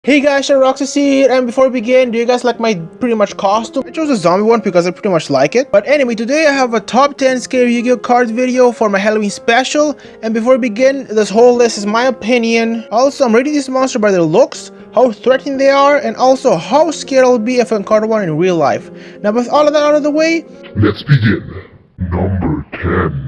Hey guys, Roxas here, and before we begin, do you guys like my pretty much costume? I chose a zombie one because I pretty much like it. But anyway, today I have a top 10 scary Yu-Gi-Oh cards video for my Halloween special. And before we begin, this whole list is my opinion. Also, I'm rating this monster by their looks, how threatening they are, and also how scared I'll be if I encounter one in real life. Now with all of that out of the way, let's begin. Number 10.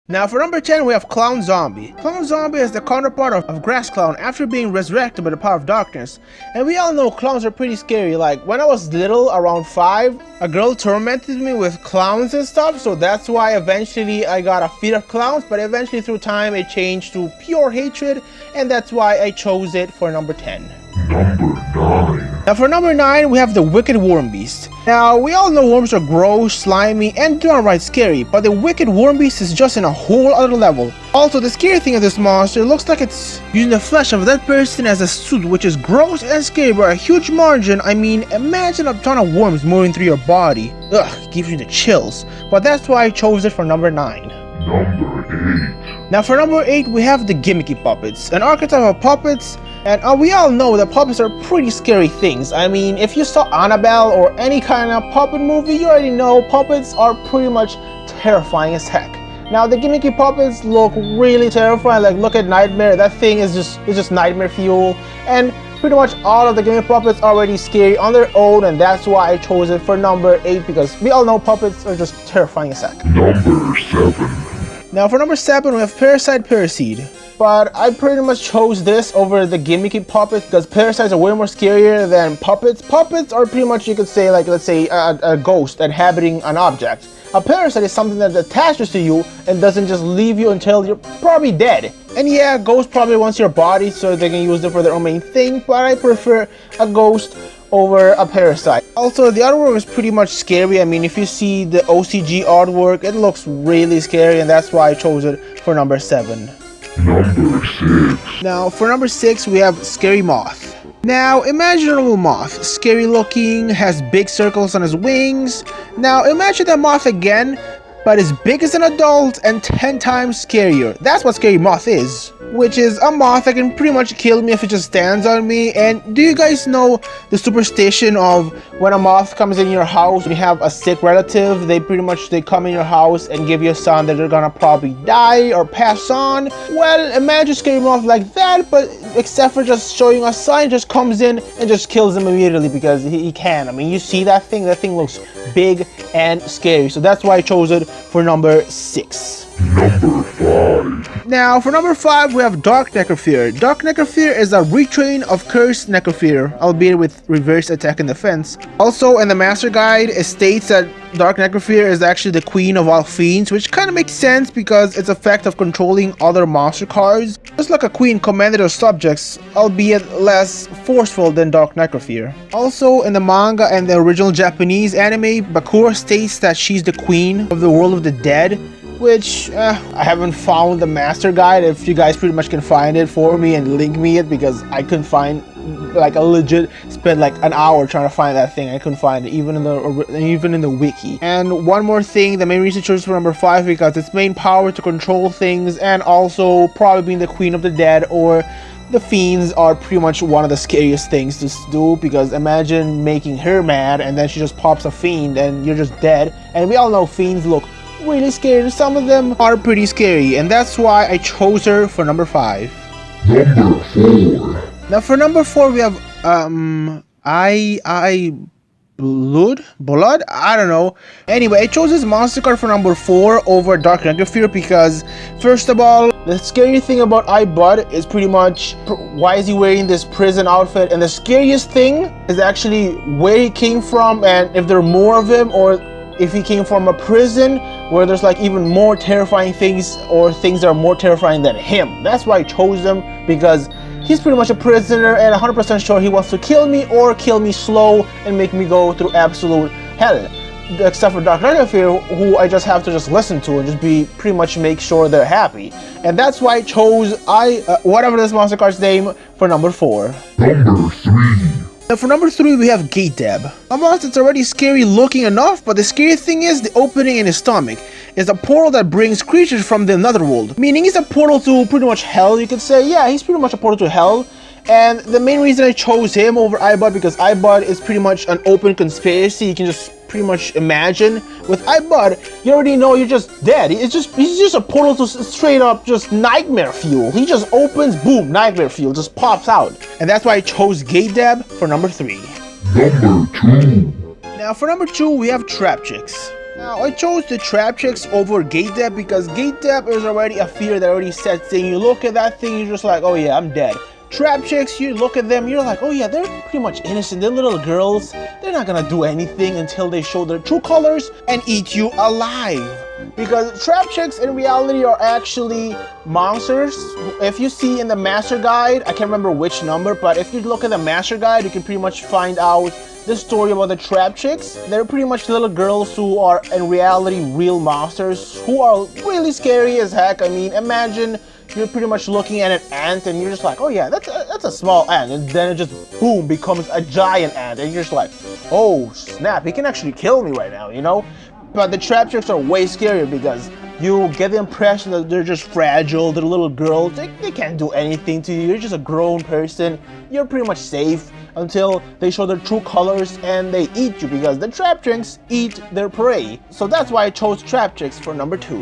Now for number 10 we have Clown Zombie. Clown Zombie is the counterpart of Grass Clown after being resurrected by the power of darkness. And we all know clowns are pretty scary. Like when I was little, around 5, a girl tormented me with clowns and stuff, so that's why eventually I got a fear of clowns, but eventually through time it changed to pure hatred, and that's why I chose it for number 10. Number 9. Now for number 9 we have the Wicked Worm Beast. Now we all know worms are gross, slimy, and downright scary, but the Wicked Worm Beast is just in a whole other level. Also, the scary thing of this monster looks like it's using the flesh of that person as a suit, which is gross and scary by a huge margin. I mean, imagine a ton of worms moving through your body. Ugh, it gives you the chills. But that's why I chose it for number 9. Number 8. Now for number 8 we have the Gimmicky Puppets, an archetype of puppets. And we all know that puppets are pretty scary things. I mean, if you saw Annabelle or any kind of puppet movie, you already know puppets are pretty much terrifying as heck. Now the Gimmicky Puppets look really terrifying. Like look at Nightmare, that thing is just nightmare fuel. And pretty much all of the Gimmicky Puppets are already scary on their own, and that's why I chose it for number 8, because we all know puppets are just terrifying as heck. Number 7. Now for number 7 we have Parasite. But I pretty much chose this over the Gimmicky Puppets because parasites are way more scarier than puppets. Puppets are pretty much, you could say, like, let's say, a ghost inhabiting an object. A parasite is something that attaches to you and doesn't just leave you until you're probably dead. And yeah, ghost probably wants your body so they can use it for their own main thing, but I prefer a ghost over a parasite. Also, the artwork is pretty much scary. I mean, if you see the OCG artwork, it looks really scary, and that's why I chose it for number 7. Number 6. Now for number 6 we have Scary Moth. Now imagine a little moth, scary looking, has big circles on his wings. Now imagine that moth again, but as big as an adult and 10 times scarier. That's what Scary Moth is, which is a moth that can pretty much kill me if it just stands on me. And do you guys know the superstition of when a moth comes in your house and you have a sick relative, they come in your house and give you a sign that they're gonna probably die or pass on? Well, imagine Scary Moth like that, but except for just showing a sign, just comes in and just kills them immediately because he can. I mean, you see that thing looks big and scary, so that's why I chose it for number 6. Number 5. Now for number 5 we have Dark Necrofear. Dark Necrofear is a retrain of Cursed Necrofear, albeit with reverse attack and defense. Also in the master guide it states that Dark Necrofear is actually the queen of all fiends, which kind of makes sense because its effect of controlling other monster cards, just like a queen commanded her subjects, albeit less forceful than Dark Necrofear. Also in the manga and the original Japanese anime, Bakura states that she's the queen of the world of the dead, which I haven't found the master guide. If you guys pretty much can find it for me and link me it, because I couldn't find, like, a legit spent like an hour trying to find that thing. I couldn't find it even in the wiki. And one more thing, the main reason I chose for number 5 because its main power to control things, and also probably being the queen of the dead or the fiends, are pretty much one of the scariest things to do, because imagine making her mad and then she just pops a fiend and you're just dead. And we all know fiends look really scary. Some of them are pretty scary, and that's why I chose her for number 5. Number 4. Now for number 4 we have blood, I don't know. Anyway, I chose this monster card for number 4 over Dark Necrofear because, first of all, the scary thing about ibot is pretty much why is he wearing this prison outfit, and the scariest thing is actually where he came from, and if there are more of him, or if he came from a prison where there's like even more terrifying things, or things that are more terrifying than him. That's why I chose him, because he's pretty much a prisoner and 100% sure he wants to kill me, or kill me slow and make me go through absolute hell. Except for Dark Necrofear, who I just have to just listen to and just be pretty much make sure they're happy. And that's why I chose whatever this monster card's name for number 4. Number 3. Now for number 3 we have Gate Dab. A monster that's already scary looking enough, but the scary thing is the opening in his stomach. It's a portal that brings creatures from the netherworld, meaning he's a portal to pretty much hell, you could say. Yeah, he's pretty much a portal to hell. And the main reason I chose him over ibot because ibot is pretty much an open conspiracy. You can just pretty much imagine. With ibot, you already know you're just dead. He's just a portal to straight up just nightmare fuel. He just opens, boom, nightmare fuel just pops out. And that's why I chose Gate Deb for number 3. Number 2. Now for number 2, we have Trap Chicks. Now I chose the Trap Chicks over Gate Deb because Gate Deb is already a fear that already sets in. You look at that thing, you're just like, oh yeah, I'm dead. Trap Chicks, you look at them, you're like, oh yeah, they're pretty much innocent. They're little girls. They're not gonna do anything until they show their true colors and eat you alive. Because Trap Chicks in reality are actually monsters. If you see in the master guide, I can't remember which number, but if you look at the master guide, you can pretty much find out the story about the Trap Chicks. They're pretty much little girls who are in reality real monsters who are really scary as heck. I mean, imagine you're pretty much looking at an ant and you're just like, oh yeah, that's a small ant, and then it just boom becomes a giant ant and you're just like, oh snap, he can actually kill me right now, you know? But the Trap Chicks are way scarier because you get the impression that they're just fragile, they're little girls, they can't do anything to you, you're just a grown person, you're pretty much safe until they show their true colors and they eat you because the Trap Chicks eat their prey. So that's why I chose Trap Chicks for number 2.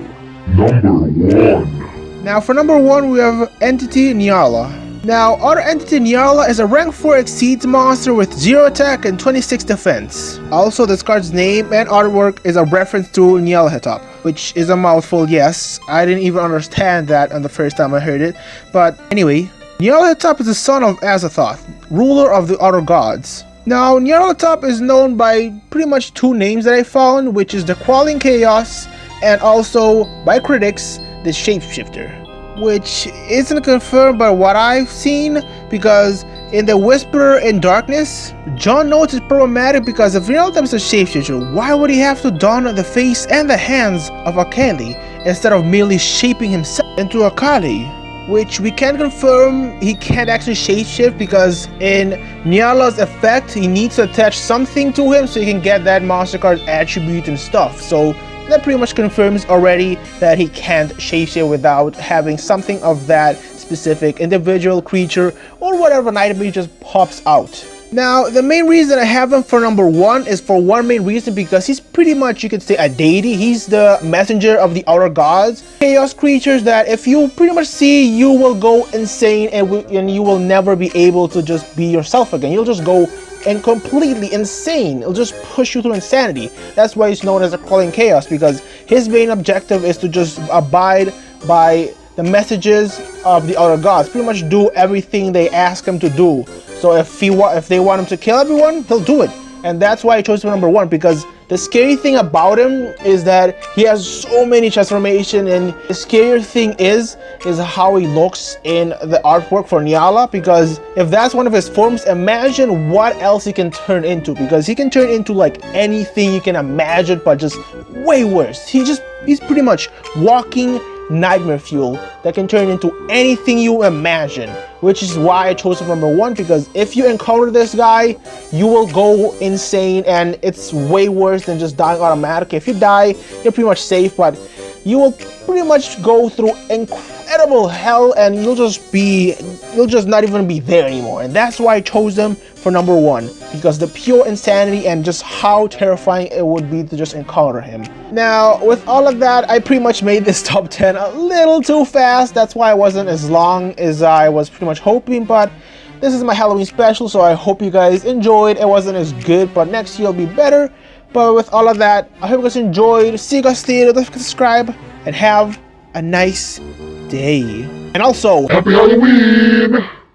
Number 1. Now for number 1, we have Entity Nyala. Now our Entity Nyala is a rank 4 Exceeds monster with 0 attack and 26 defense. Also this card's name and artwork is a reference to Nyala, which is a mouthful, yes. I didn't even understand that on the first time I heard it. But anyway, Nyala is the son of Azathoth, ruler of the Outer Gods. Now Nyala is known by pretty much 2 names that I found, which is the Crawling Chaos and also by critics the Shapeshifter, which isn't confirmed by what I've seen because in the Whisperer in Darkness, John notes it's problematic because if Nyala is a shapeshifter, why would he have to don the face and the hands of a Kali instead of merely shaping himself into a Kali? Which we can confirm he can't actually shapeshift because in Nyala's effect, he needs to attach something to him so he can get that monster card's attribute and stuff. So that pretty much confirms already that he can't shapeshift without having something of that specific individual creature or whatever an item just pops out. Now the main reason I have him for number 1 is for one main reason because he's pretty much, you could say, a deity. He's the messenger of the Outer Gods, chaos creatures that if you pretty much see, you will go insane and you will never be able to just be yourself again. You'll just go and completely insane. It'll just push you through insanity. That's why he's known as a Crawling Chaos, because his main objective is to just abide by the messages of the Outer Gods, pretty much do everything they ask him to do. So if they want him to kill everyone, he'll do it. And that's why I chose him number 1, because the scary thing about him is that he has so many transformations, and the scarier thing is how he looks in the artwork for Nyala, because if that's one of his forms, imagine what else he can turn into, because he can turn into like anything you can imagine, but just way worse. He's pretty much walking nightmare fuel that can turn into anything you imagine, which is why I chose him number 1, because if you encounter this guy, you will go insane and it's way worse than just dying automatically. If you die, you're pretty much safe, but you will pretty much go through incredible hell and you'll just not even be there anymore. And that's why I chose him for number 1, because the pure insanity and just how terrifying it would be to just encounter him. Now with all of that, I pretty much made this top 10 a little too fast. That's why it wasn't as long as I was pretty much hoping, but this is my Halloween special, so I hope you guys enjoyed. It wasn't as good, but next year will be better. But with all of that, I hope you guys enjoyed. See you guys later. Don't forget to subscribe and have a nice day. And also, Happy Halloween!